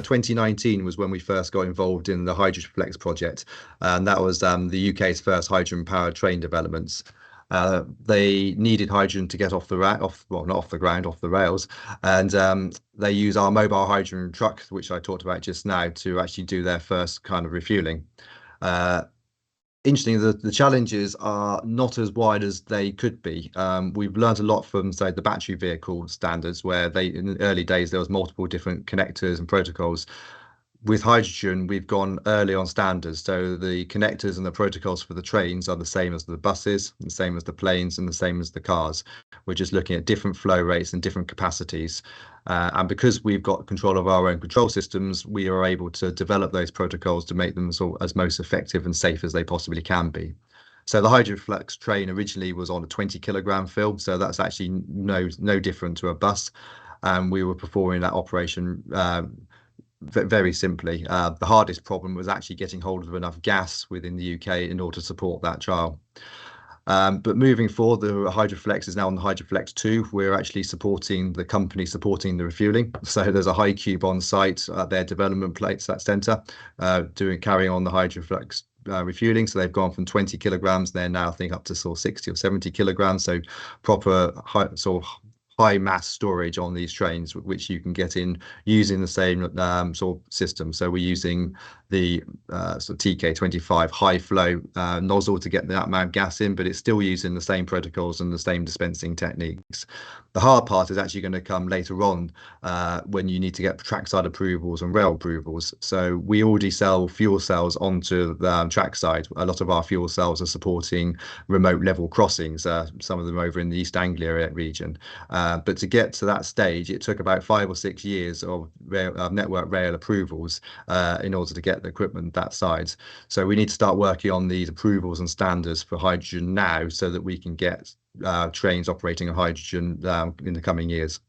2019 was when we first got involved in the Hydrogen Flex project, and that was the UK's first hydrogen-powered train developments. They needed hydrogen to get off the well, not off the ground, off the rails, and they use our mobile hydrogen truck, which I talked about just now, to actually do their first kind of refueling. Interesting, the challenges are not as wide as they could be. We've learned a lot from, say, the battery vehicle standards, where in the early days there was multiple different connectors and protocols. With hydrogen, we've gone early on standards, so the connectors and the protocols for the trains are the same as the buses, the same as the planes, and the same as the cars. We're just looking at different flow rates and different capacities. And because we've got control of our own control systems, we are able to develop those protocols to make them as most effective and safe as they possibly can be. So the HydroFlex train originally was on a 20-kilogram fill, so that's actually no different to a bus. And we were performing that operation very simply. The hardest problem was actually getting hold of enough gas within the UK in order to support that trial. But moving forward, the HydroFlex is now on the HydroFlex 2. We're actually supporting the company supporting the refueling. So there's a HyCube on site at their development place, that centre, carrying on the HydroFlex refueling. So they've gone from 20 kilograms, they're now I think up to sort of 60 or 70 kilograms. So proper high mass storage on these trains, which you can get in using the same sort of system. So we're using the sort of TK25 high flow nozzle to get that amount of gas in, but it's still using the same protocols and the same dispensing techniques. The hard part is actually going to come later on when you need to get trackside approvals and rail approvals. So we already sell fuel cells onto the trackside. A lot of our fuel cells are supporting remote level crossings, some of them over in the East Anglia region. But to get to that stage, it took about 5 or 6 years of network rail approvals in order to get the equipment that size. So we need to start working on these approvals and standards for hydrogen now so that we can get trains operating on hydrogen in the coming years.